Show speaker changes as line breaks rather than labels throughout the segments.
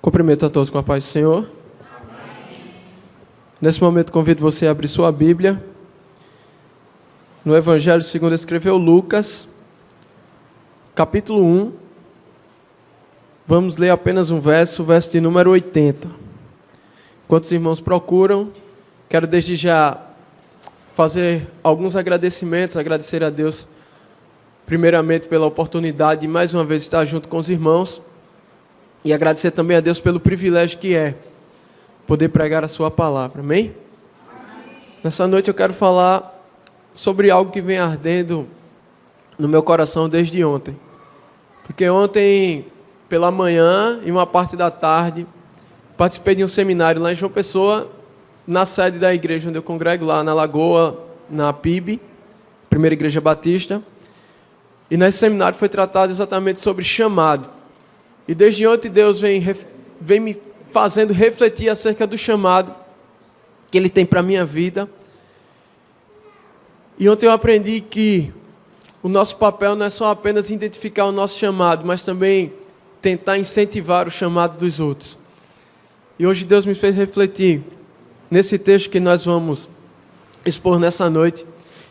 Cumprimento a todos com a paz do Senhor. Nesse momento convido você a abrir sua Bíblia no Evangelho segundo escreveu Lucas, capítulo 1. Vamos ler apenas um verso, o verso de número 80. Enquanto os irmãos procuram, quero desde já fazer alguns agradecimentos, agradecer a Deus, primeiramente pela oportunidade de mais uma vez estar junto com os irmãos, e agradecer também a Deus pelo privilégio que é poder pregar a sua palavra, amém? Nessa noite eu quero falar sobre algo que vem ardendo no meu coração desde ontem. Porque ontem, pela manhã e uma parte da tarde, participei de um seminário lá em João Pessoa, na sede da igreja onde eu congrego, lá na Lagoa, na PIB, Primeira Igreja Batista. E nesse seminário foi tratado exatamente sobre chamado. E desde ontem Deus vem me fazendo refletir acerca do chamado que Ele tem para a minha vida. E ontem eu aprendi que o nosso papel não é só apenas identificar o nosso chamado, mas também tentar incentivar o chamado dos outros. E hoje Deus me fez refletir nesse texto que nós vamos expor nessa noite,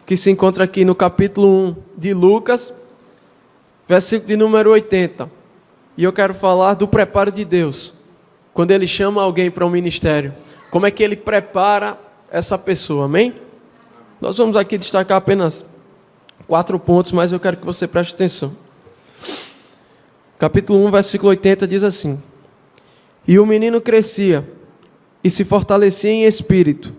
que se encontra aqui no capítulo 1 de Lucas, versículo de número 80. E eu quero falar do preparo de Deus, quando Ele chama alguém para um ministério. Como é que Ele prepara essa pessoa, amém? Nós vamos aqui destacar apenas 4 pontos, mas eu quero que você preste atenção. Capítulo 1, versículo 80 diz assim: E o menino crescia e se fortalecia em espírito,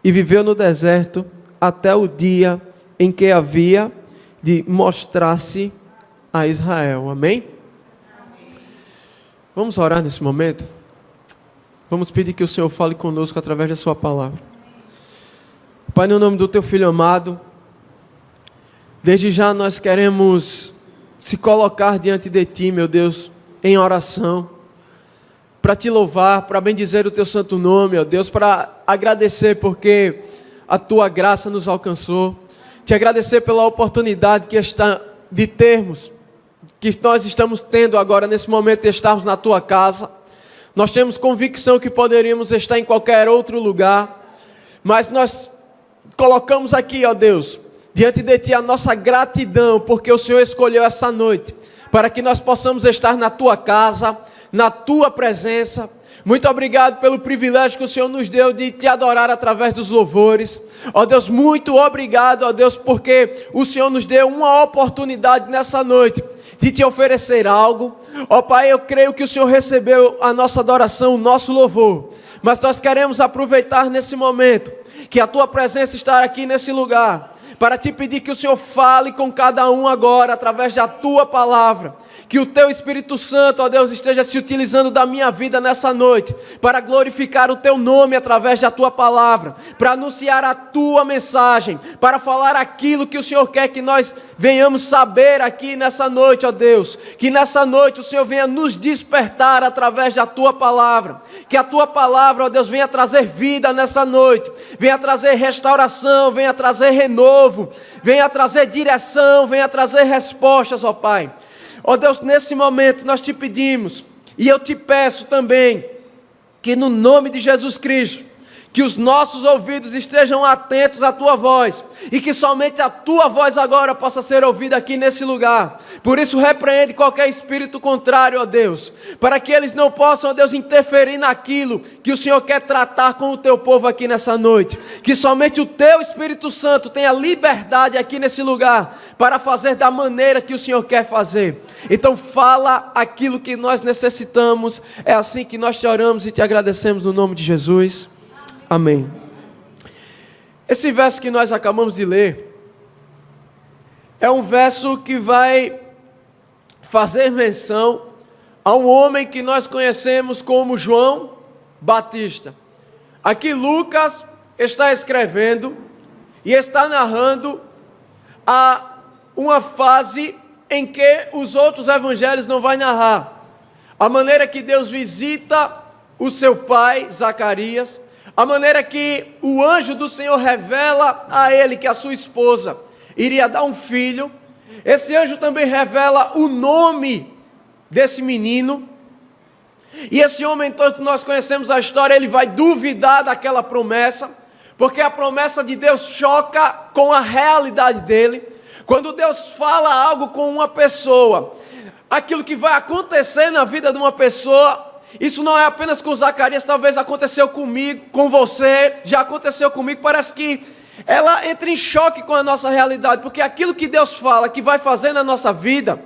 e viveu no deserto até o dia em que havia de mostrar-se a Israel, amém? Vamos orar nesse momento? Vamos pedir que o Senhor fale conosco através da sua palavra. Pai, no nome do teu Filho amado, desde já nós queremos se colocar diante de ti, meu Deus, em oração, para te louvar, para bendizer o teu santo nome, ó Deus, para agradecer porque a tua graça nos alcançou, te agradecer pela oportunidade que está de termos, que nós estamos tendo agora nesse momento de estarmos na tua casa. Nós temos convicção que poderíamos estar em qualquer outro lugar, mas nós colocamos aqui, ó Deus, diante de ti a nossa gratidão, porque o Senhor escolheu essa noite, para que nós possamos estar na tua casa, na tua presença. Muito obrigado pelo privilégio que o Senhor nos deu de te adorar através dos louvores. Ó Deus, muito obrigado, ó Deus, porque o Senhor nos deu uma oportunidade nessa noite de te oferecer algo. Ó Pai, eu creio que o Senhor recebeu a nossa adoração, o nosso louvor, mas nós queremos aproveitar nesse momento que a tua presença está aqui nesse lugar, para te pedir que o Senhor fale com cada um agora, através da tua palavra. Que o teu Espírito Santo, ó Deus, esteja se utilizando da minha vida nessa noite, para glorificar o teu nome através da tua palavra, para anunciar a tua mensagem, para falar aquilo que o Senhor quer que nós venhamos saber aqui nessa noite, ó Deus. Que nessa noite o Senhor venha nos despertar através da tua palavra, que a tua palavra, ó Deus, venha trazer vida nessa noite, venha trazer restauração, venha trazer renovo, venha trazer direção, venha trazer respostas, ó Pai. Ó Deus, nesse momento nós te pedimos, e eu te peço também, que no nome de Jesus Cristo, que os nossos ouvidos estejam atentos à tua voz, e que somente a tua voz agora possa ser ouvida aqui nesse lugar. Por isso repreende qualquer espírito contrário, ó Deus, para que eles não possam, ó Deus, interferir naquilo que o Senhor quer tratar com o teu povo aqui nessa noite. Que somente o teu Espírito Santo tenha liberdade aqui nesse lugar, para fazer da maneira que o Senhor quer fazer. Então fala aquilo que nós necessitamos. É assim que nós te oramos e te agradecemos no nome de Jesus. Amém. Esse verso que nós acabamos de ler é um verso que vai fazer menção a um homem que nós conhecemos como João Batista. Aqui Lucas está escrevendo e está narrando uma fase em que os outros evangelhos não vão narrar. A maneira que Deus visita o seu pai, Zacarias, a maneira que o anjo do Senhor revela a ele que a sua esposa iria dar um filho. Esse anjo também revela o nome desse menino. E esse homem, todos nós conhecemos a história, ele vai duvidar daquela promessa, porque a promessa de Deus choca com a realidade dele. Quando Deus fala algo com uma pessoa, aquilo que vai acontecer na vida de uma pessoa, isso não é apenas com Zacarias, talvez aconteceu comigo, com você, já aconteceu comigo, parece que ela entra em choque com a nossa realidade, porque aquilo que Deus fala que vai fazer na nossa vida,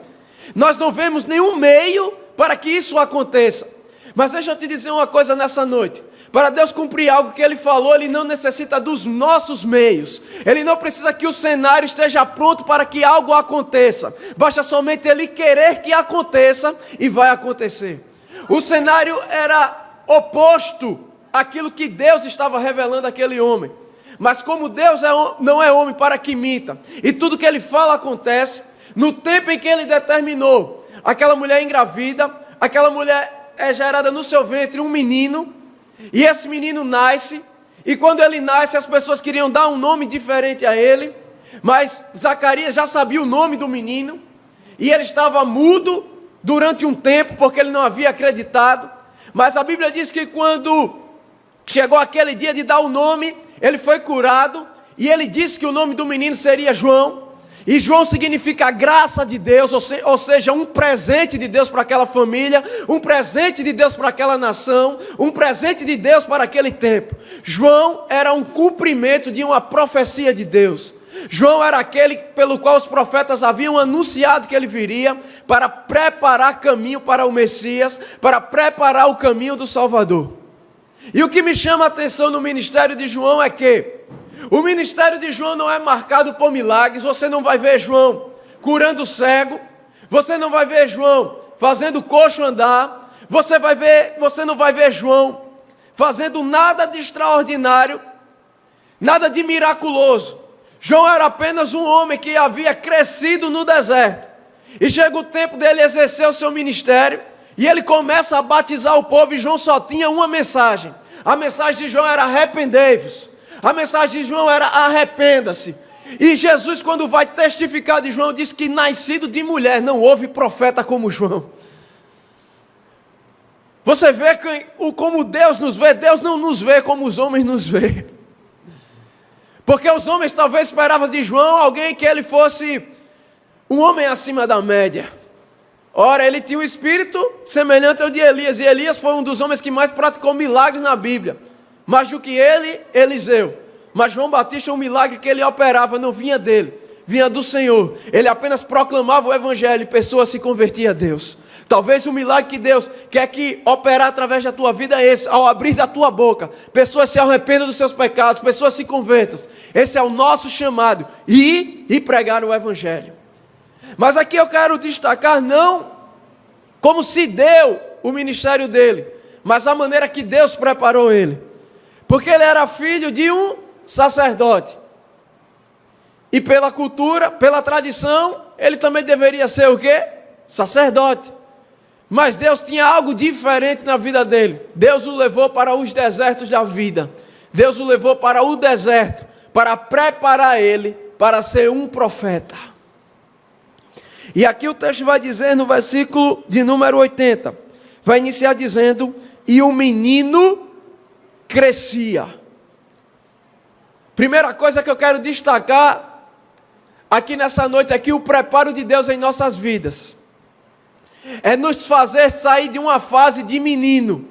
nós não vemos nenhum meio para que isso aconteça. Mas deixa eu te dizer uma coisa nessa noite. Para Deus cumprir algo que Ele falou, Ele não necessita dos nossos meios. Ele não precisa que o cenário esteja pronto para que algo aconteça. Basta somente Ele querer que aconteça e vai acontecer. O cenário era oposto àquilo que Deus estava revelando àquele homem. Mas como Deus não é homem para que minta, e tudo que Ele fala acontece, no tempo em que Ele determinou, aquela mulher engravida, aquela mulher é gerada no seu ventre um menino, e esse menino nasce, e quando ele nasce as pessoas queriam dar um nome diferente a ele, mas Zacarias já sabia o nome do menino, e ele estava mudo durante um tempo, porque ele não havia acreditado, mas a Bíblia diz que quando chegou aquele dia de dar o nome, ele foi curado, e ele disse que o nome do menino seria João, e João significa a graça de Deus, ou seja, um presente de Deus para aquela família, um presente de Deus para aquela nação, um presente de Deus para aquele tempo. João era um cumprimento de uma profecia de Deus. João era aquele pelo qual os profetas haviam anunciado que ele viria para preparar caminho para o Messias, para preparar o caminho do Salvador. E o que me chama a atenção no ministério de João é que o ministério de João não é marcado por milagres. Você não vai ver João curando o cego, você não vai ver João fazendo o coxo andar, você não vai ver João fazendo nada de extraordinário, nada de miraculoso. João era apenas um homem que havia crescido no deserto, e chega o tempo dele exercer o seu ministério, e ele começa a batizar o povo, e João só tinha uma mensagem. A mensagem de João era: arrependei-vos. A mensagem de João era: arrependa-se. E Jesus, quando vai testificar de João, diz que nascido de mulher não houve profeta como João. Você vê como Deus nos vê. Deus não nos vê como os homens nos vê. Porque os homens talvez esperavam de João alguém que ele fosse um homem acima da média. Ora, ele tinha um espírito semelhante ao de Elias, e Elias foi um dos homens que mais praticou milagres na Bíblia. Mais do que ele, Eliseu. Mas João Batista, o milagre que ele operava não vinha dele, vinha do Senhor. Ele apenas proclamava o Evangelho e pessoas se convertiam a Deus. Talvez o milagre que Deus quer que operar através da tua vida é esse: ao abrir da tua boca, pessoas se arrependam dos seus pecados, pessoas se convertam. Esse é o nosso chamado, ir e pregar o Evangelho. Mas aqui eu quero destacar não como se deu o ministério dele, mas a maneira que Deus preparou ele. Porque ele era filho de um sacerdote. E pela cultura, pela tradição, ele também deveria ser o quê? Sacerdote. Mas Deus tinha algo diferente na vida dele. Deus o levou para os desertos da vida. Deus o levou para o deserto, para preparar ele para ser um profeta. E aqui o texto vai dizer no versículo de número 80. Vai iniciar dizendo: e o menino crescia. Primeira coisa que eu quero destacar aqui nessa noite é que o preparo de Deus em nossas vidas é nos fazer sair de uma fase de menino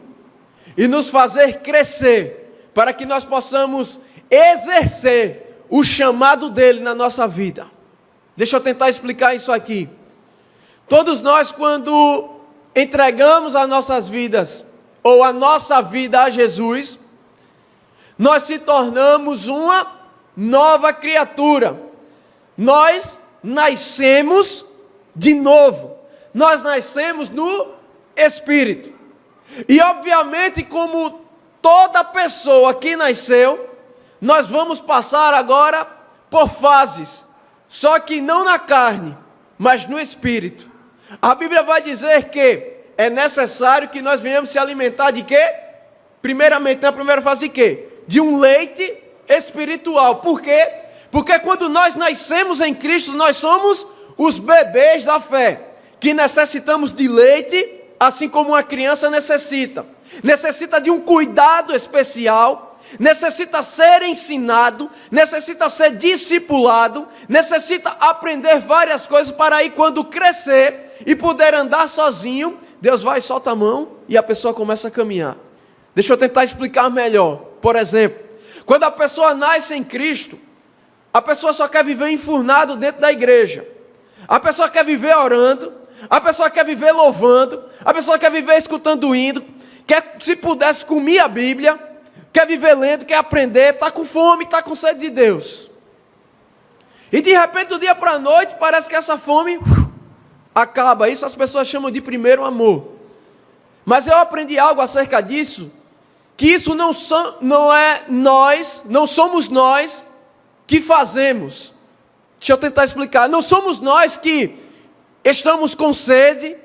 e nos fazer crescer, para que nós possamos exercer o chamado dele na nossa vida. Deixa eu tentar explicar isso aqui. Todos nós, quando entregamos as nossas vidas, ou a nossa vida a Jesus, nós se tornamos uma nova criatura. Nós nascemos de novo. Nós nascemos no Espírito. E obviamente, como toda pessoa que nasceu, nós vamos passar agora por fases. Só que não na carne, mas no Espírito. A Bíblia vai dizer que é necessário que nós venhamos se alimentar de quê? Primeiramente, na primeira fase de quê? De um leite espiritual. Por quê? Porque quando nós nascemos em Cristo, nós somos os bebês da fé, que necessitamos de leite assim como uma criança necessita. Necessita de um cuidado especial, necessita ser ensinado, necessita ser discipulado, necessita aprender várias coisas para aí quando crescer e poder andar sozinho, Deus vai e solta a mão e a pessoa começa a caminhar. Deixa eu tentar explicar melhor. Por exemplo, quando a pessoa nasce em Cristo, a pessoa só quer viver enfurnado dentro da igreja. A pessoa quer viver orando, a pessoa quer viver louvando, a pessoa quer viver escutando hino, quer, se pudesse, comer a Bíblia, quer viver lendo, quer aprender, está com fome, está com sede de Deus. E de repente, do dia para a noite, parece que essa fome acaba. Isso as pessoas chamam de primeiro amor. Mas eu aprendi algo acerca disso, que isso não somos nós que fazemos. Deixa eu tentar explicar. Não somos nós que estamos com sede,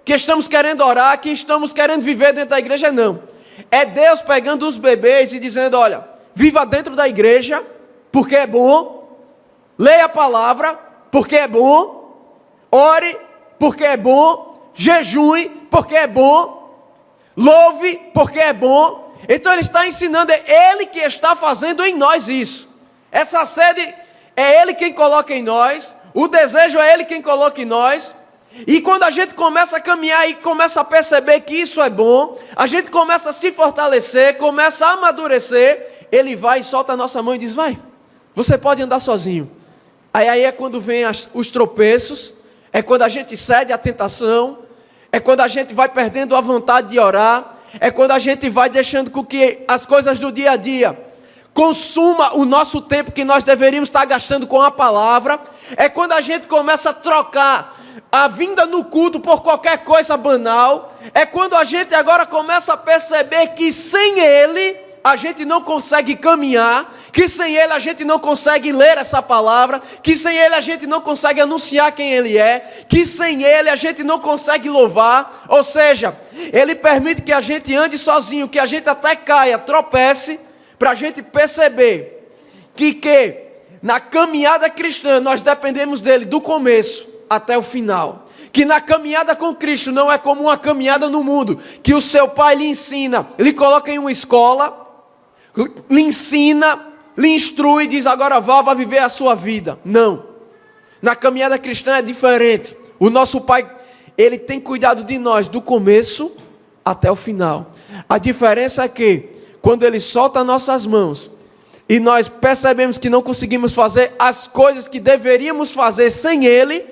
que estamos querendo orar, que estamos querendo viver dentro da igreja, não. É Deus pegando os bebês e dizendo, olha, viva dentro da igreja, porque é bom. Leia a palavra, porque é bom. Ore, porque é bom. Jejue, porque é bom. Louve, porque é bom. Então ele está ensinando, é Ele que está fazendo em nós isso. Essa sede é Ele quem coloca em nós, o desejo é Ele quem coloca em nós. E quando a gente começa a caminhar e começa a perceber que isso é bom, a gente começa a se fortalecer, começa a amadurecer, Ele vai e solta a nossa mão e diz, vai, você pode andar sozinho. Aí é quando vem os tropeços, é quando a gente cede à tentação, é quando a gente vai perdendo a vontade de orar, é quando a gente vai deixando com que as coisas do dia a dia consuma o nosso tempo que nós deveríamos estar gastando com a palavra. É quando a gente começa a trocar a vinda no culto por qualquer coisa banal. É quando a gente agora começa a perceber que sem Ele a gente não consegue caminhar, que sem Ele a gente não consegue ler essa palavra, que sem Ele a gente não consegue anunciar quem Ele é, que sem Ele a gente não consegue louvar. Ou seja, Ele permite que a gente ande sozinho, que a gente até caia, tropece, para a gente perceber que na caminhada cristã nós dependemos dele do começo até o final. Que na caminhada com Cristo não é como uma caminhada no mundo, que o seu pai lhe ensina, lhe coloca em uma escola, lhe ensina, lhe instrui e diz, agora vá viver a sua vida. Não. Na caminhada cristã é diferente. O nosso pai, ele tem cuidado de nós do começo até o final. A diferença é que quando Ele solta nossas mãos e nós percebemos que não conseguimos fazer as coisas que deveríamos fazer sem Ele,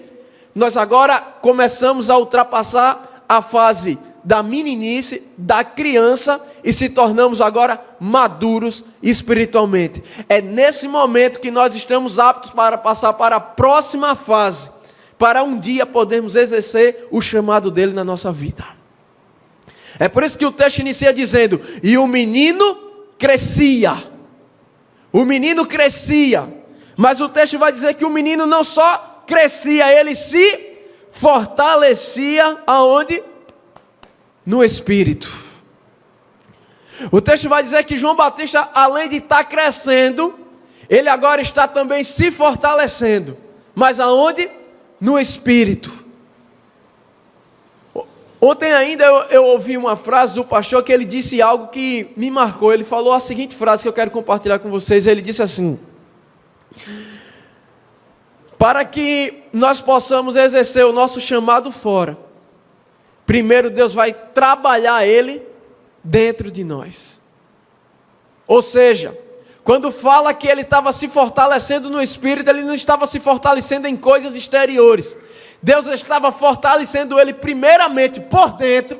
nós agora começamos a ultrapassar a fase da meninice, da criança, e se tornamos agora maduros espiritualmente. É nesse momento que nós estamos aptos para passar para a próxima fase, para um dia podermos exercer o chamado dele na nossa vida. É por isso que o texto inicia dizendo, e o menino crescia. O menino crescia. Mas o texto vai dizer que o menino não só crescia, ele se fortalecia aonde? No Espírito. O texto vai dizer que João Batista, além de estar crescendo, ele agora está também se fortalecendo. Mas aonde? No Espírito. Ontem ainda eu ouvi uma frase do pastor que ele disse algo que me marcou. Ele falou a seguinte frase que eu quero compartilhar com vocês. Ele disse assim: para que nós possamos exercer o nosso chamado fora, primeiro Deus vai trabalhar ele dentro de nós. Ou seja, quando fala que ele estava se fortalecendo no Espírito, ele não estava se fortalecendo em coisas exteriores. Deus estava fortalecendo ele primeiramente por dentro,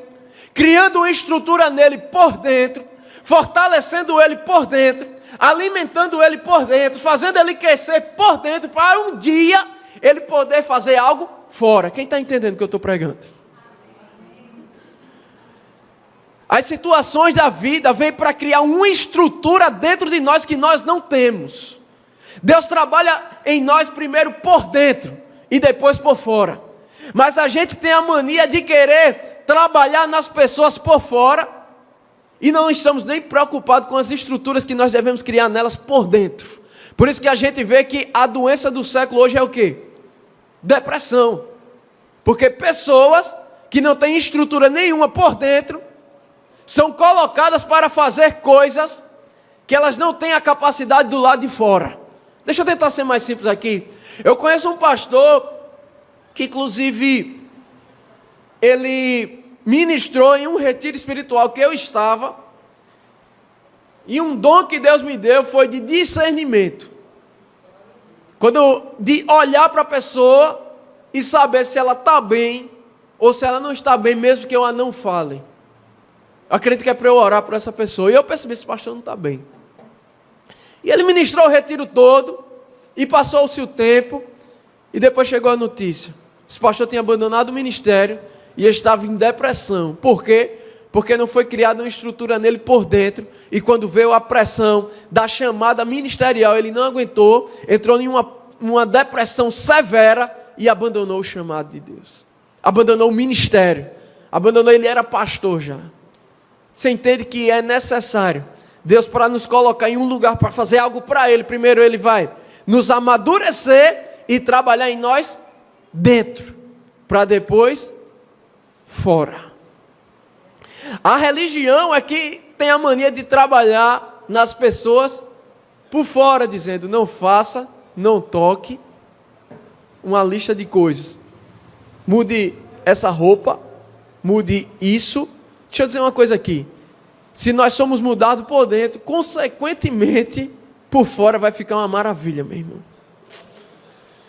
criando uma estrutura nele por dentro, fortalecendo ele por dentro, alimentando ele por dentro, fazendo ele crescer por dentro, para um dia ele poder fazer algo fora. Quem está entendendo o que eu estou pregando? As situações da vida vêm para criar uma estrutura dentro de nós que nós não temos. Deus trabalha em nós primeiro por dentro e depois por fora. Mas a gente tem a mania de querer trabalhar nas pessoas por fora e não estamos nem preocupados com as estruturas que nós devemos criar nelas por dentro. Por isso que a gente vê que a doença do século hoje é o quê? Depressão. Porque pessoas que não têm estrutura nenhuma por dentro, são colocadas para fazer coisas que elas não têm a capacidade do lado de fora. Deixa eu tentar ser mais simples aqui. Eu conheço um pastor que, inclusive, ele ministrou em um retiro espiritual que eu estava, e um dom que Deus me deu foi de discernimento. De olhar para a pessoa e saber se ela está bem ou se ela não está bem, mesmo que eu a não fale. Eu acredito que é para eu orar por essa pessoa. E eu percebi, esse pastor não está bem. E ele ministrou o retiro todo, e passou-se o tempo, e depois chegou a notícia. Esse pastor tinha abandonado o ministério, e estava em depressão. Por quê? Porque não foi criada uma estrutura nele por dentro, e quando veio a pressão da chamada ministerial, ele não aguentou, entrou em uma depressão severa, e abandonou o chamado de Deus. Abandonou o ministério. Ele era pastor já. Você entende que é necessário Deus, para nos colocar em um lugar para fazer algo para Ele, primeiro Ele vai nos amadurecer e trabalhar em nós dentro, para depois fora. A religião é que tem a mania de trabalhar nas pessoas por fora, dizendo: não faça, não toque, uma lista de coisas. Mude essa roupa, mude isso. Deixa eu dizer uma coisa aqui. Se nós somos mudados por dentro, consequentemente, por fora vai ficar uma maravilha, meu irmão.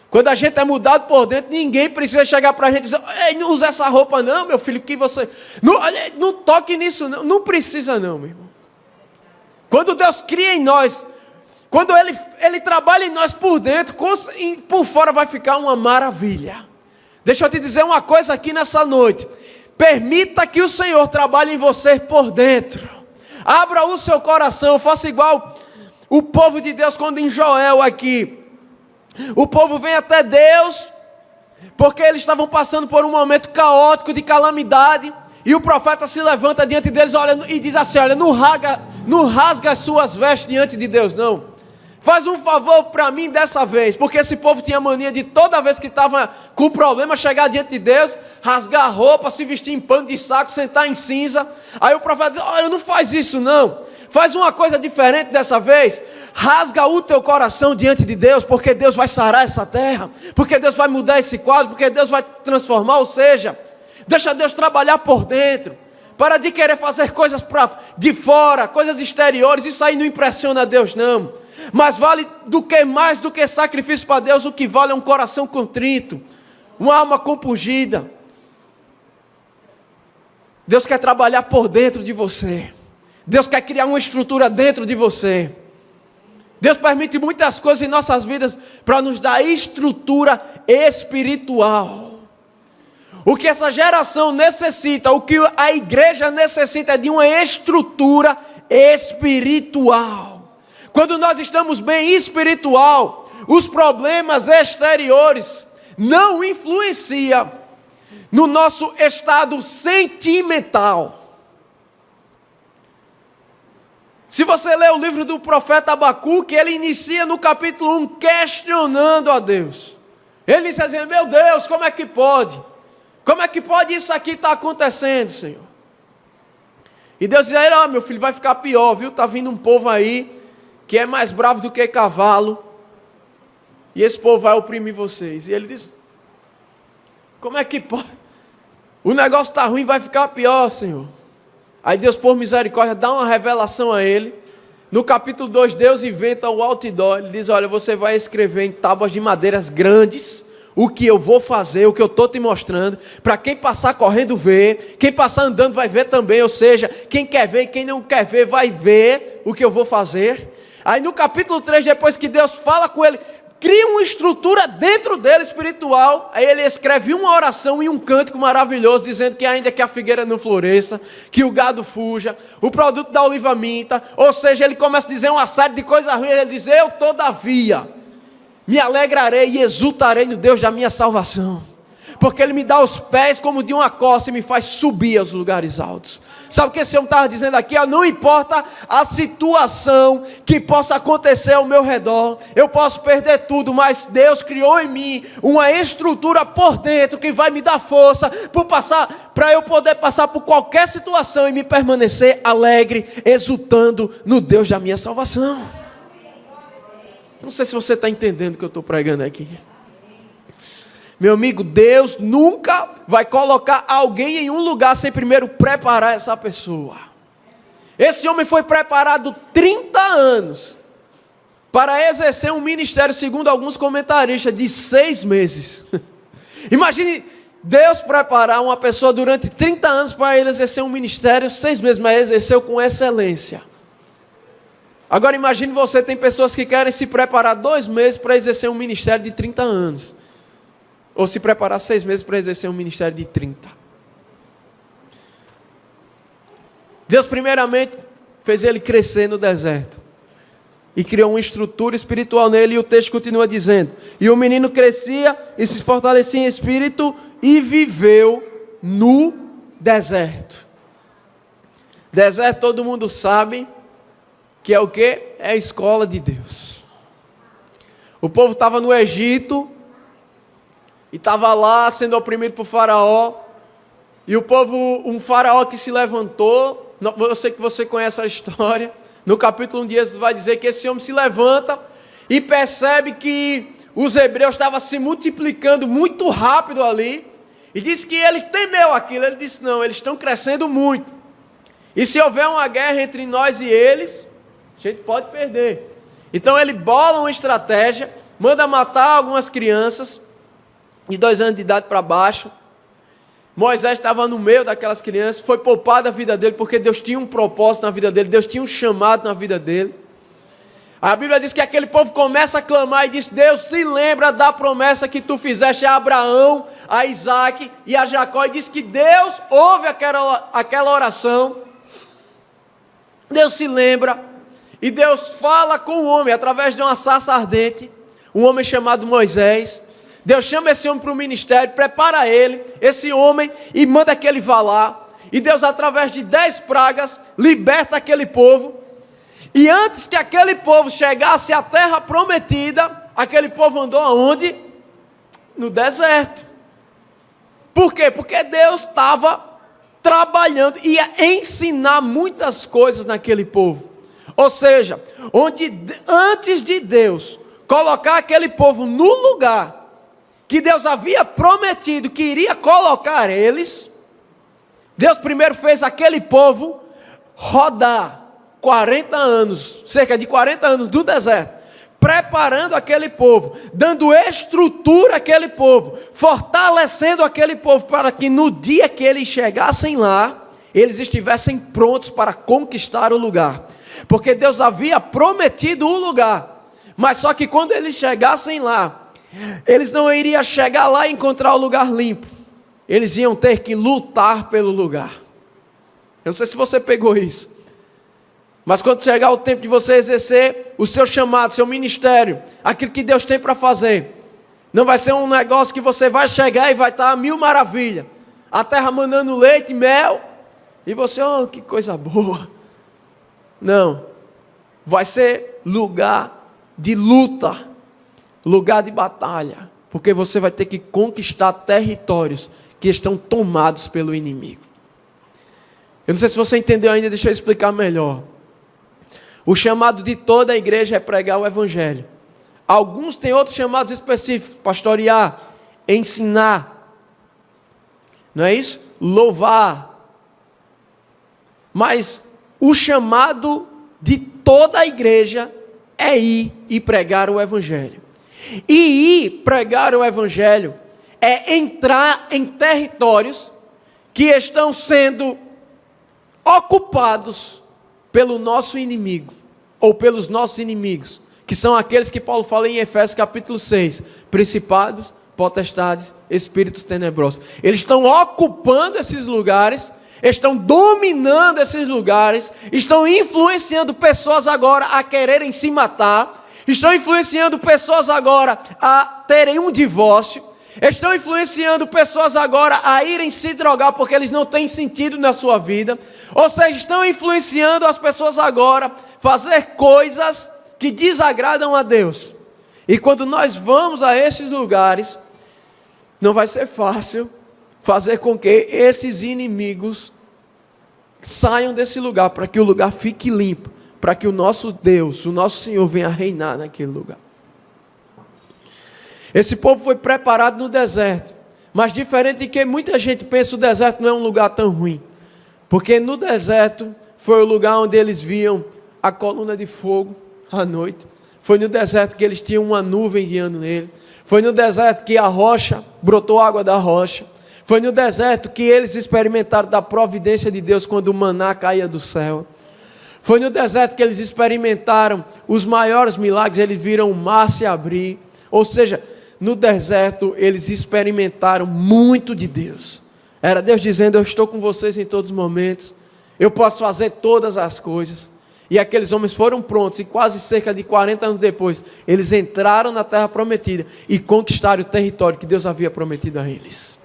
Quando a gente é mudado por dentro, ninguém precisa chegar para a gente e dizer: ei, não usa essa roupa não, meu filho, que você... Não toque nisso não. Não precisa não, meu irmão. Quando Deus cria em nós, quando Ele trabalha em nós por dentro, por fora vai ficar uma maravilha. Deixa eu te dizer uma coisa aqui nessa noite. Permita que o Senhor trabalhe em você por dentro. Abra o seu coração, faça igual o povo de Deus quando em Joel aqui. O povo vem até Deus, porque eles estavam passando por um momento caótico de calamidade. E o profeta se levanta diante deles, olha, e diz assim: olha, não rasga as suas vestes diante de Deus, não. Faz um favor para mim dessa vez, porque esse povo tinha mania de toda vez que estava com problema chegar diante de Deus, rasgar a roupa, se vestir em pano de saco, sentar em cinza. Aí o profeta diz: olha, não faz isso não, faz uma coisa diferente dessa vez, rasga o teu coração diante de Deus, porque Deus vai sarar essa terra, porque Deus vai mudar esse quadro, porque Deus vai transformar, ou seja, deixa Deus trabalhar por dentro. Para de querer fazer coisas de fora, coisas exteriores, isso aí não impressiona Deus não. Mas vale mais do que sacrifício para Deus, o que vale é um coração contrito, uma alma compungida. Deus quer trabalhar por dentro de você. Deus quer criar uma estrutura dentro de você. Deus permite muitas coisas em nossas vidas para nos dar estrutura espiritual. O que essa geração necessita, o que a igreja necessita é de uma estrutura espiritual. Quando nós estamos bem espiritual, os problemas exteriores não influenciam no nosso estado sentimental. Se você ler o livro do profeta Abacuque, ele inicia no capítulo 1 questionando a Deus. Ele diz assim: meu Deus, como é que pode? Como é que pode isso aqui estar acontecendo, Senhor? E Deus diz a ele: meu filho, vai ficar pior, viu? Está vindo um povo aí que é mais bravo do que cavalo, e esse povo vai oprimir vocês. E ele diz: como é que pode? O negócio está ruim, vai ficar pior, Senhor. Aí Deus, por misericórdia, dá uma revelação a ele. No capítulo 2, Deus inventa o outdoor. Ele diz: olha, você vai escrever em tábuas de madeiras grandes o que eu vou fazer, o que eu estou te mostrando, para quem passar correndo ver, quem passar andando vai ver também, ou seja, quem quer ver e quem não quer ver vai ver o que eu vou fazer. Aí no capítulo 3, depois que Deus fala com ele, cria uma estrutura dentro dele espiritual, aí ele escreve uma oração e um cântico maravilhoso, dizendo que ainda que a figueira não floresça, que o gado fuja, o produto da oliva minta, ou seja, ele começa a dizer uma série de coisas ruins. Ele diz: eu todavia me alegrarei e exultarei no Deus da minha salvação, porque Ele me dá os pés como de uma corça e me faz subir aos lugares altos. Sabe o que esse homem estava dizendo aqui? Não importa a situação que possa acontecer ao meu redor, eu posso perder tudo, mas Deus criou em mim uma estrutura por dentro que vai me dar força para eu poder passar por qualquer situação e me permanecer alegre, exultando no Deus da minha salvação. Não sei se você está entendendo o que eu estou pregando aqui. Meu amigo, Deus nunca vai colocar alguém em um lugar sem primeiro preparar essa pessoa. Esse homem foi preparado 30 anos para exercer um ministério, segundo alguns comentaristas, de 6 meses. Imagine Deus preparar uma pessoa durante 30 anos para ele exercer um ministério, 6 meses, mas exerceu com excelência. Agora imagine você, tem pessoas que querem se preparar 2 meses para exercer um ministério de 30 anos. Ou se preparar 6 meses para exercer um ministério de 30. Deus primeiramente fez ele crescer no deserto. E criou uma estrutura espiritual nele. E o texto continua dizendo: e o menino crescia e se fortalecia em espírito e viveu no deserto. Deserto todo mundo sabe que é o quê? É a escola de Deus. O povo estava no Egito e estava lá sendo oprimido por Faraó. E o povo, um Faraó que se levantou. Eu sei que você conhece a história. No capítulo 1 de Êxodo vai dizer que esse homem se levanta e percebe que os hebreus estavam se multiplicando muito rápido ali. E disse que ele temeu aquilo. Ele disse: não, eles estão crescendo muito. E se houver uma guerra entre nós e eles, a gente pode perder. Então ele bola uma estratégia, manda matar algumas crianças de 2 anos de idade para baixo. Moisés estava no meio daquelas crianças, foi poupado a vida dele, porque Deus tinha um propósito na vida dele, Deus tinha um chamado na vida dele. A Bíblia diz que aquele povo começa a clamar e diz: Deus, se lembra da promessa que tu fizeste a Abraão, a Isaac e a Jacó. E diz que Deus ouve aquela oração. Deus se lembra e Deus fala com o homem através de uma sarça ardente, um homem chamado Moisés. Deus chama esse homem para o ministério, prepara ele, esse homem, e manda que ele vá lá. E Deus, através de 10 pragas, liberta aquele povo. E antes que aquele povo chegasse à terra prometida, aquele povo andou aonde? No deserto. Por quê? Porque Deus estava trabalhando, ia ensinar muitas coisas naquele povo. Ou seja, antes de Deus colocar aquele povo no lugar que Deus havia prometido que iria colocar eles, Deus primeiro fez aquele povo rodar 40 anos, cerca de 40 anos do deserto, preparando aquele povo, dando estrutura àquele povo, fortalecendo aquele povo, para que no dia que eles chegassem lá, eles estivessem prontos para conquistar o lugar. Porque Deus havia prometido o lugar, mas só que quando eles chegassem lá, eles não iriam chegar lá e encontrar o lugar limpo. Eles iam ter que lutar pelo lugar. Eu não sei se você pegou isso. Mas quando chegar o tempo de você exercer o seu chamado, seu ministério, aquilo que Deus tem para fazer, não vai ser um negócio que você vai chegar e vai estar a mil maravilhas. A terra mandando leite e mel. E você, oh, que coisa boa. Não. Vai ser lugar de luta. Lugar de batalha, porque você vai ter que conquistar territórios que estão tomados pelo inimigo. Eu não sei se você entendeu ainda, deixa eu explicar melhor. O chamado de toda a igreja é pregar o evangelho. Alguns têm outros chamados específicos: pastorear, ensinar, não é isso? Louvar. Mas o chamado de toda a igreja é ir e pregar o evangelho. E ir pregar o evangelho é entrar em territórios que estão sendo ocupados pelo nosso inimigo, ou pelos nossos inimigos, que são aqueles que Paulo fala em Efésios capítulo 6, principados, potestades, espíritos tenebrosos. Eles estão ocupando esses lugares, estão dominando esses lugares, estão influenciando pessoas agora a quererem se matar, estão influenciando pessoas agora a terem um divórcio, estão influenciando pessoas agora a irem se drogar porque eles não têm sentido na sua vida, ou seja, estão influenciando as pessoas agora a fazer coisas que desagradam a Deus. E quando nós vamos a esses lugares, não vai ser fácil fazer com que esses inimigos saiam desse lugar, para que o lugar fique limpo, para que o nosso Deus, o nosso Senhor venha reinar naquele lugar. Esse povo foi preparado no deserto, mas diferente de que muita gente pensa, o deserto não é um lugar tão ruim, porque no deserto foi o lugar onde eles viam a coluna de fogo à noite, foi no deserto que eles tinham uma nuvem guiando nele, foi no deserto que a rocha, brotou água da rocha, foi no deserto que eles experimentaram da providência de Deus quando o maná caía do céu. Foi no deserto que eles experimentaram os maiores milagres, eles viram o mar se abrir. Ou seja, no deserto eles experimentaram muito de Deus. Era Deus dizendo, eu estou com vocês em todos os momentos, eu posso fazer todas as coisas. E aqueles homens foram prontos, e quase cerca de 40 anos depois, eles entraram na terra prometida e conquistaram o território que Deus havia prometido a eles.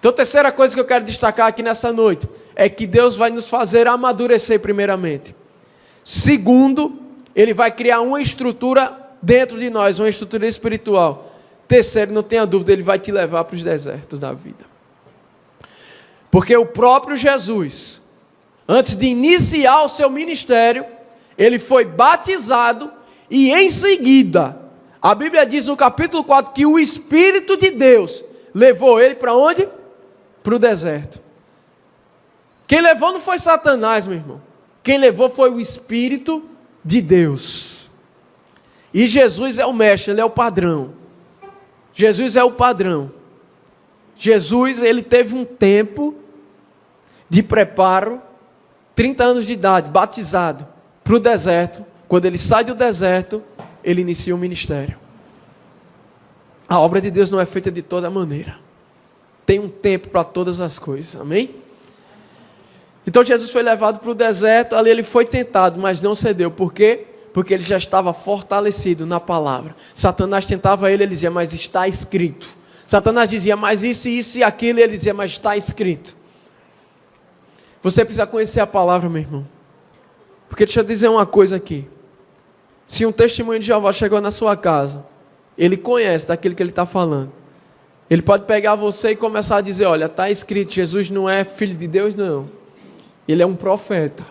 Então, a terceira coisa que eu quero destacar aqui nessa noite é que Deus vai nos fazer amadurecer primeiramente. Segundo, Ele vai criar uma estrutura dentro de nós, uma estrutura espiritual. Terceiro, não tenha dúvida, Ele vai te levar para os desertos da vida. Porque o próprio Jesus, antes de iniciar o seu ministério, Ele foi batizado e em seguida, a Bíblia diz no capítulo 4 que o Espírito de Deus levou Ele para onde? Para o deserto. Quem levou não foi Satanás, meu irmão. Quem levou foi o Espírito de Deus. E Jesus é o mestre, Ele é o padrão. Jesus é o padrão. Jesus, Ele teve um tempo de preparo, 30 anos de idade, batizado, para o deserto. Quando Ele sai do deserto, Ele inicia o ministério. A obra de Deus não é feita de toda maneira. Tem um tempo para todas as coisas, amém? Então Jesus foi levado para o deserto, ali ele foi tentado, mas não cedeu. Por quê? Porque ele já estava fortalecido na palavra. Satanás tentava ele dizia, mas está escrito. Satanás dizia, mas isso e aquilo, e ele dizia, mas está escrito. Você precisa conhecer a palavra, meu irmão. Porque deixa eu dizer uma coisa aqui. Se um testemunho de Jeová chegou na sua casa, ele conhece daquilo que ele está falando. Ele pode pegar você e começar a dizer, olha, está escrito, Jesus não é filho de Deus, não. Ele é um profeta.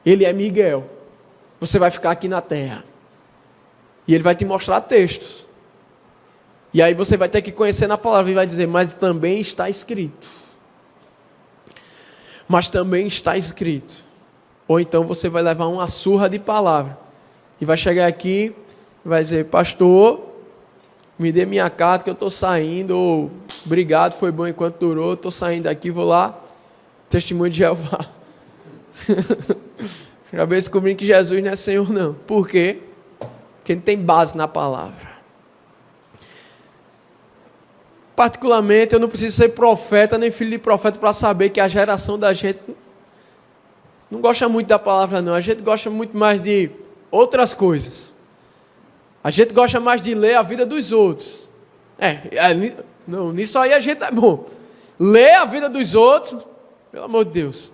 Ele é Miguel. Você vai ficar aqui na terra. E ele vai te mostrar textos. E aí você vai ter que conhecer na palavra e vai dizer, mas também está escrito. Mas também está escrito. Ou então você vai levar uma surra de palavra. E vai chegar aqui e vai dizer, pastor, me dê minha carta que eu estou saindo, ou obrigado, foi bom enquanto durou, estou saindo daqui, vou lá, testemunho de Jeová. Acabei descobrindo que Jesus não é Senhor não. Por quê? Porque não tem base na palavra. Particularmente, eu não preciso ser profeta, nem filho de profeta, para saber que a geração da gente não gosta muito da palavra não, a gente gosta muito mais de outras coisas. A gente gosta mais de ler a vida dos outros. Não, nisso aí a gente é bom. Ler a vida dos outros, pelo amor de Deus.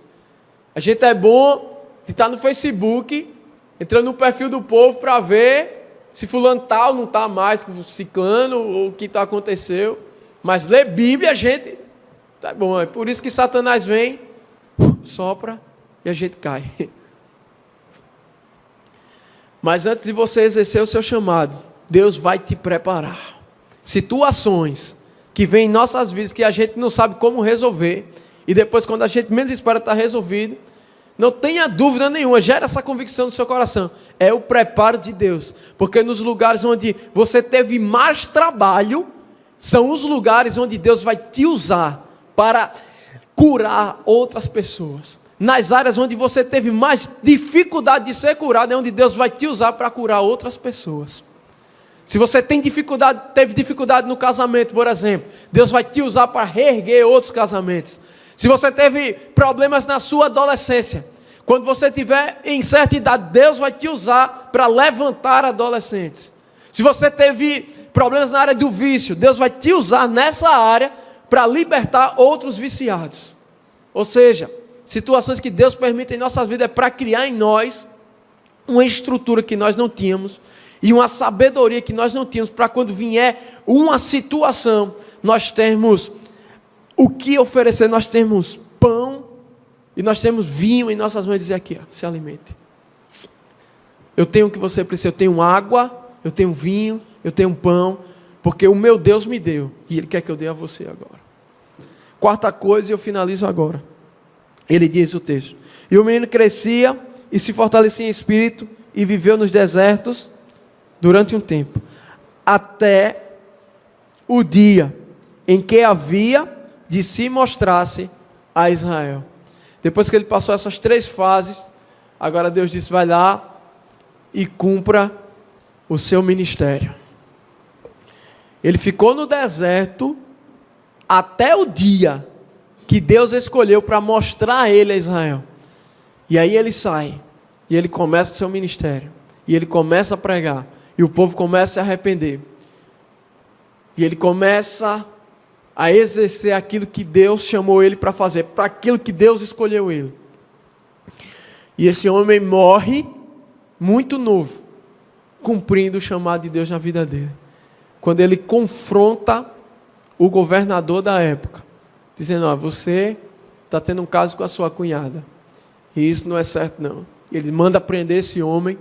A gente é bom de estar no Facebook, entrando no perfil do povo para ver se fulano tal não está mais com ciclano ou o que aconteceu. Mas ler Bíblia a gente tá bom. É por isso que Satanás vem, sopra e a gente cai. Mas antes de você exercer o seu chamado, Deus vai te preparar. Situações que vêm em nossas vidas que a gente não sabe como resolver. E depois, quando a gente menos espera, está resolvido. Não tenha dúvida nenhuma, gera essa convicção no seu coração. É o preparo de Deus. Porque nos lugares onde você teve mais trabalho, são os lugares onde Deus vai te usar para curar outras pessoas. Nas áreas onde você teve mais dificuldade de ser curado, é onde Deus vai te usar para curar outras pessoas. Se você teve dificuldade no casamento, por exemplo, Deus vai te usar para reerguer outros casamentos. Se você teve problemas na sua adolescência, quando você estiver em certa idade, Deus vai te usar para levantar adolescentes. Se você teve problemas na área do vício, Deus vai te usar nessa área para libertar outros viciados. Ou seja, situações que Deus permite em nossas vidas é para criar em nós uma estrutura que nós não tínhamos e uma sabedoria que nós não tínhamos, para quando vier uma situação, nós termos o que oferecer. Nós temos pão e nós temos vinho em nossas mãos e dizer aqui, ó, se alimente. Eu tenho o que você precisa, eu tenho água, eu tenho vinho, eu tenho pão, porque o meu Deus me deu e Ele quer que eu dê a você agora. Quarta coisa, e eu finalizo agora. Ele diz o texto: e o menino crescia e se fortalecia em espírito e viveu nos desertos durante um tempo, até o dia em que havia de se mostrar-se a Israel. Depois que ele passou essas 3 fases, agora Deus disse: vai lá e cumpra o seu ministério. Ele ficou no deserto até o dia que Deus escolheu para mostrar a ele a Israel. E aí ele sai, e ele começa o seu ministério, e ele começa a pregar, e o povo começa a se arrepender. E ele começa a exercer aquilo que Deus chamou ele para fazer, para aquilo que Deus escolheu ele. E esse homem morre muito novo, cumprindo o chamado de Deus na vida dele. Quando ele confronta o governador da época, dizendo: ó, você está tendo um caso com a sua cunhada, e isso não é certo não. Ele manda prender esse homem,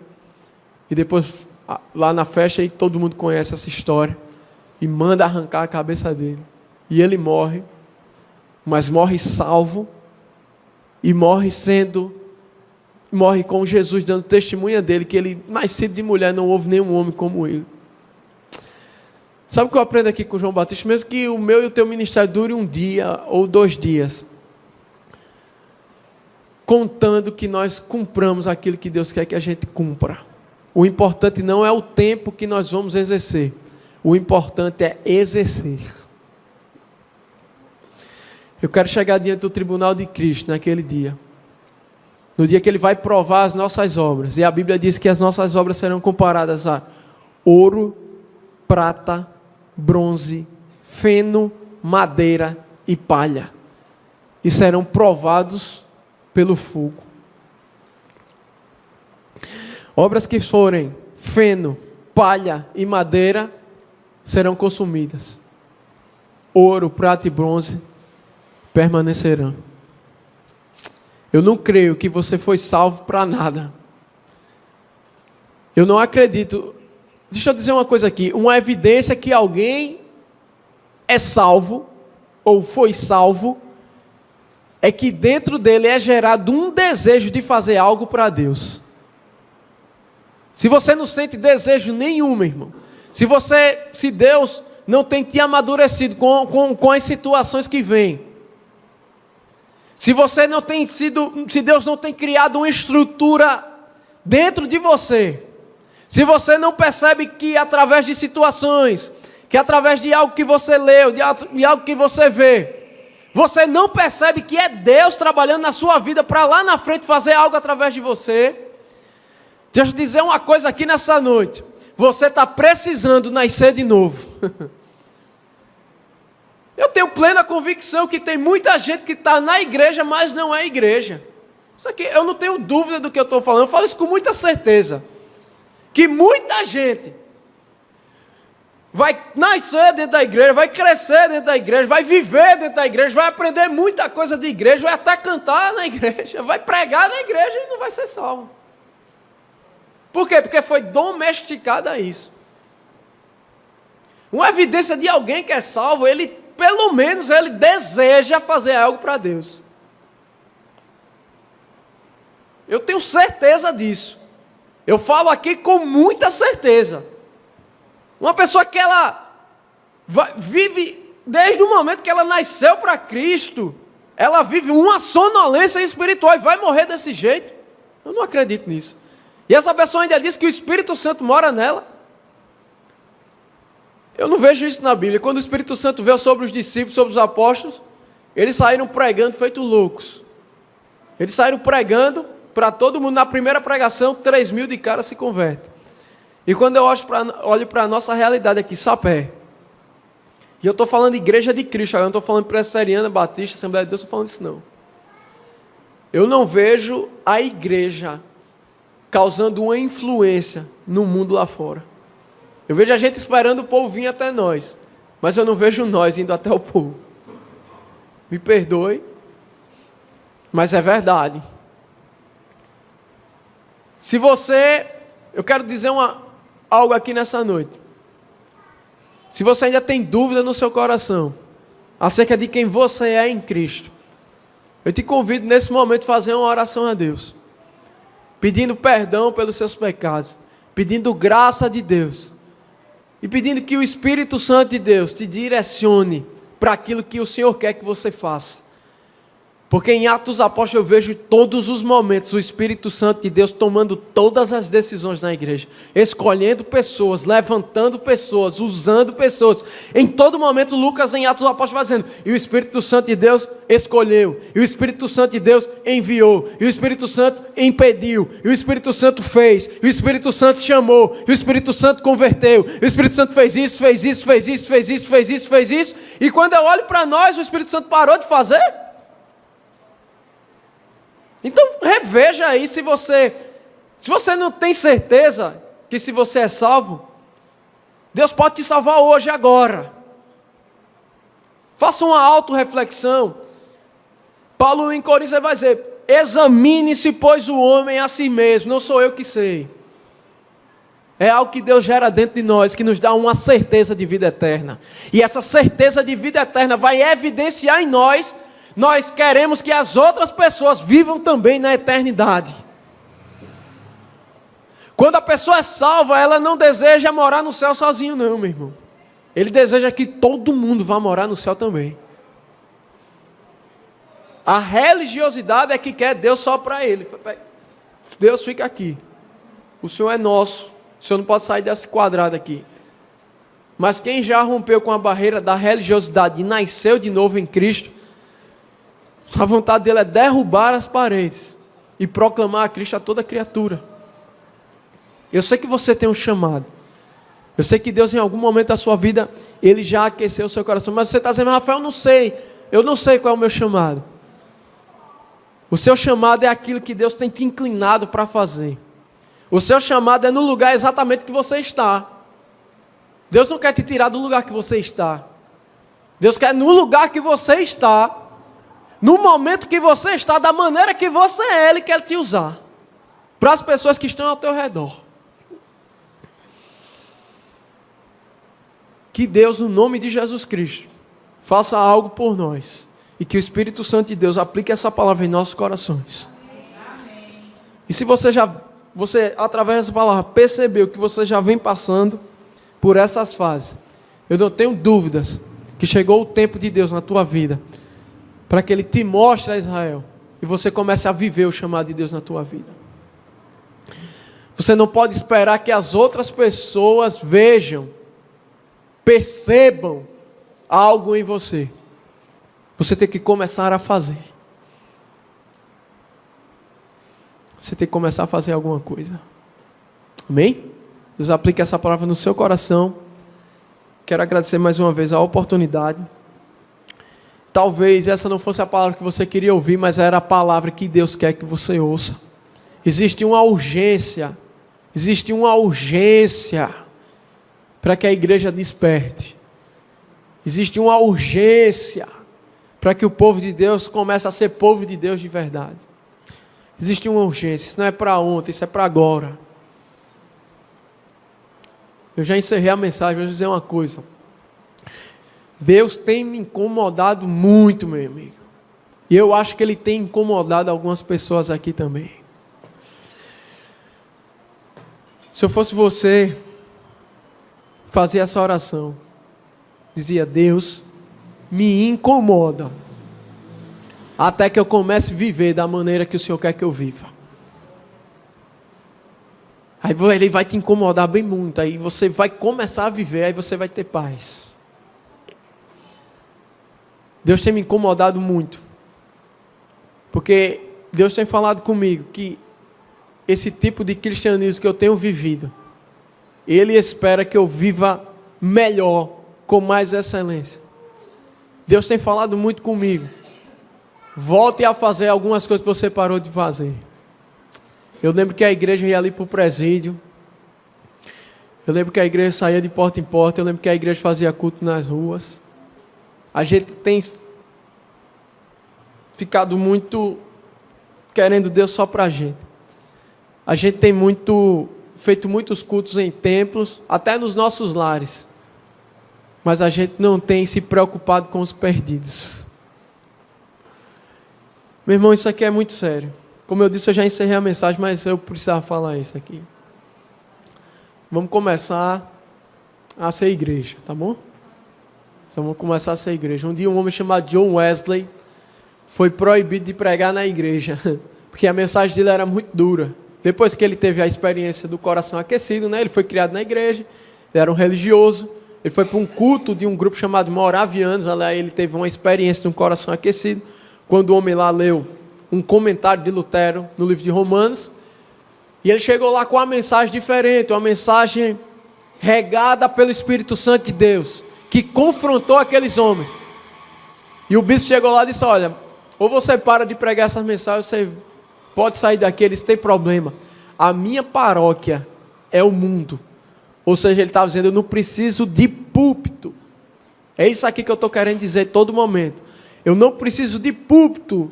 e depois lá na festa, aí todo mundo conhece essa história, e manda arrancar a cabeça dele. E ele morre, mas morre salvo, e morre com Jesus dando testemunha dele, que ele, nascido de mulher, não houve nenhum homem como ele. Sabe o que eu aprendo aqui com João Batista? Mesmo que o meu e o teu ministério dure 1 dia ou 2 dias, contando que nós cumpramos aquilo que Deus quer que a gente cumpra. O importante não é o tempo que nós vamos exercer, o importante é exercer. Eu quero chegar diante do tribunal de Cristo naquele dia, no dia que Ele vai provar as nossas obras, e a Bíblia diz que as nossas obras serão comparadas a ouro, prata, bronze, feno, madeira e palha, e serão provados pelo fogo. Obras que forem feno, palha e madeira serão consumidas. Ouro, prata e bronze permanecerão. Eu não creio que você foi salvo para nada. Eu não acredito. Deixa eu dizer uma coisa aqui. Uma evidência que alguém é salvo, ou foi salvo, é que dentro dele é gerado um desejo de fazer algo para Deus. Se você não sente desejo nenhum, meu irmão, se Deus não tem te amadurecido com as situações que vêm, se Deus não tem criado uma estrutura dentro de você, se você não percebe que através de situações, que através de algo que você leu, de algo que você vê, você não percebe que é Deus trabalhando na sua vida para lá na frente fazer algo através de você, deixa eu dizer uma coisa aqui nessa noite: você está precisando nascer de novo. Eu tenho plena convicção que tem muita gente que está na igreja, mas não é igreja. Isso aqui, eu não tenho dúvida do que eu estou falando, eu falo isso com muita certeza. Que muita gente vai nascer dentro da igreja, vai crescer dentro da igreja, vai viver dentro da igreja, vai aprender muita coisa de igreja, vai até cantar na igreja, vai pregar na igreja e não vai ser salvo. Por quê? Porque foi domesticado a isso. Uma evidência de alguém que é salvo, pelo menos ele deseja fazer algo para Deus. Eu tenho certeza disso. Eu falo aqui com muita certeza. Uma pessoa que ela vive, desde o momento que ela nasceu para Cristo, ela vive uma sonolência espiritual e vai morrer desse jeito. Eu não acredito nisso. E essa pessoa ainda diz que o Espírito Santo mora nela. Eu não vejo isso na Bíblia. Quando o Espírito Santo veio sobre os discípulos, sobre os apóstolos, eles saíram pregando feito loucos. Eles saíram pregando para todo mundo. Na primeira pregação, 3.000 de cara se convertem. E quando eu olho para a nossa realidade aqui, Sapé, e eu estou falando de igreja de Cristo, eu não estou falando presbiteriana, batista, Assembleia de Deus, estou falando isso não. Eu não vejo a igreja causando uma influência no mundo lá fora. Eu vejo a gente esperando o povo vir até nós, mas eu não vejo nós indo até o povo. Me perdoe, mas é verdade. Se você, eu quero dizer algo aqui nessa noite. Se você ainda tem dúvida no seu coração acerca de quem você é em Cristo, eu te convido nesse momento a fazer uma oração a Deus, pedindo perdão pelos seus pecados, pedindo graça de Deus e pedindo que o Espírito Santo de Deus te direcione para aquilo que o Senhor quer que você faça. Porque em Atos dos Apóstolos eu vejo todos os momentos o Espírito Santo de Deus tomando todas as decisões na igreja, escolhendo pessoas, levantando pessoas, usando pessoas. Em todo momento Lucas em Atos dos Apóstolos vai dizendo, e o Espírito Santo de Deus escolheu, e o Espírito Santo de Deus enviou, e o Espírito Santo impediu, e o Espírito Santo fez, e o Espírito Santo chamou, e o Espírito Santo converteu, e o Espírito Santo fez isso, fez isso, fez isso, fez isso, fez isso, fez isso, e quando eu olho para nós, o Espírito Santo parou de fazer? Então reveja aí se você não tem certeza que se você é salvo, Deus pode te salvar hoje, agora. Faça uma autorreflexão. Paulo em Coríntios vai dizer, examine-se pois o homem a si mesmo, não sou eu que sei. É algo que Deus gera dentro de nós, que nos dá uma certeza de vida eterna. E essa certeza de vida eterna vai evidenciar em nós queremos que as outras pessoas vivam também na eternidade. Quando a pessoa é salva, ela não deseja morar no céu sozinho não, meu irmão. Ele deseja que todo mundo vá morar no céu também. A religiosidade é que quer Deus só para ele. Deus fica aqui. O Senhor é nosso. O Senhor não pode sair desse quadrado aqui. Mas quem já rompeu com a barreira da religiosidade e nasceu de novo em Cristo, a vontade dele é derrubar as paredes e proclamar a Cristo a toda criatura. Eu sei que você tem um chamado. Eu sei que Deus em algum momento da sua vida, Ele já aqueceu o seu coração. Mas você está dizendo, Rafael, eu não sei qual é o meu chamado. O seu chamado é aquilo que Deus tem te inclinado para fazer. O seu chamado é no lugar exatamente que você está. Deus não quer te tirar do lugar que você está. Deus quer no lugar que você está, no momento que você está, da maneira que você é, Ele quer te usar. Para as pessoas que estão ao teu redor. Que Deus, no nome de Jesus Cristo, faça algo por nós. E que o Espírito Santo de Deus aplique essa palavra em nossos corações. Amém. E se você através dessa palavra, percebeu que você já vem passando por essas fases, eu não tenho dúvidas que chegou o tempo de Deus na tua vida, para que Ele te mostre a Israel, e você comece a viver o chamado de Deus na tua vida. Você não pode esperar que as outras pessoas vejam, percebam algo em você. Você tem que começar a fazer. Você tem que começar a fazer alguma coisa. Amém? Deus aplique essa palavra no seu coração. Quero agradecer mais uma vez a oportunidade. Talvez essa não fosse a palavra que você queria ouvir, mas era a palavra que Deus quer que você ouça. Existe uma urgência para que a igreja desperte. Existe uma urgência para que o povo de Deus comece a ser povo de Deus de verdade. Existe uma urgência, isso não é para ontem, isso é para agora. Eu já encerrei a mensagem, vou dizer uma coisa. Deus tem me incomodado muito, meu amigo. E eu acho que Ele tem incomodado algumas pessoas aqui também. Se eu fosse você, fazia essa oração. Dizia, Deus, me incomoda. Até que eu comece a viver da maneira que o Senhor quer que eu viva. Aí Ele vai te incomodar bem muito. Aí você vai começar a viver, aí você vai ter paz. Deus tem me incomodado muito. Porque Deus tem falado comigo que esse tipo de cristianismo que eu tenho vivido, Ele espera que eu viva melhor, com mais excelência. Deus tem falado muito comigo. Volte a fazer algumas coisas que você parou de fazer. Eu lembro que a igreja ia ali para o presídio. Eu lembro que a igreja saía de porta em porta. Eu lembro que a igreja fazia culto nas ruas. A gente tem ficado muito querendo Deus só para a gente. A gente tem feito muitos cultos em templos, até nos nossos lares. Mas a gente não tem se preocupado com os perdidos. Meu irmão, isso aqui é muito sério. Como eu disse, eu já encerrei a mensagem, mas eu precisava falar isso aqui. Vamos começar a ser igreja, tá bom? Então vamos começar a ser igreja. Um dia um homem chamado John Wesley foi proibido de pregar na igreja, porque a mensagem dele era muito dura. Depois que ele teve a experiência do coração aquecido, né, ele foi criado na igreja, ele era um religioso, ele foi para um culto de um grupo chamado Moravianos, lá ele teve uma experiência de um coração aquecido, quando o homem lá leu um comentário de Lutero no livro de Romanos, e ele chegou lá com uma mensagem diferente, uma mensagem regada pelo Espírito Santo de Deus, que confrontou aqueles homens. E o bispo chegou lá e disse: olha, ou você para de pregar essas mensagens, você pode sair daqui, eles têm problema. A minha paróquia é o mundo. Ou seja, ele estava dizendo: eu não preciso de púlpito. É isso aqui que eu estou querendo dizer todo momento. Eu não preciso de púlpito,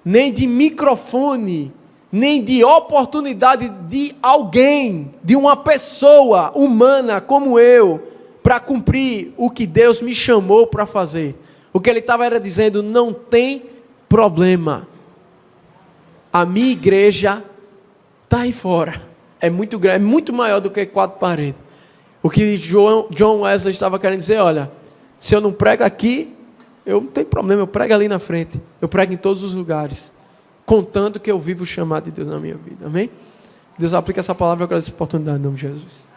nem de microfone, nem de oportunidade de alguém, de uma pessoa humana como eu, para cumprir o que Deus me chamou para fazer. O que ele estava era dizendo: não tem problema. A minha igreja está aí fora. É muito grande, é muito maior do que 4 paredes. O que John Wesley estava querendo dizer: olha, se eu não prego aqui, eu não tenho problema, eu prego ali na frente. Eu prego em todos os lugares, contanto que eu vivo o chamado de Deus na minha vida. Amém? Deus aplica essa palavra, eu agradeço a oportunidade em nome de Jesus.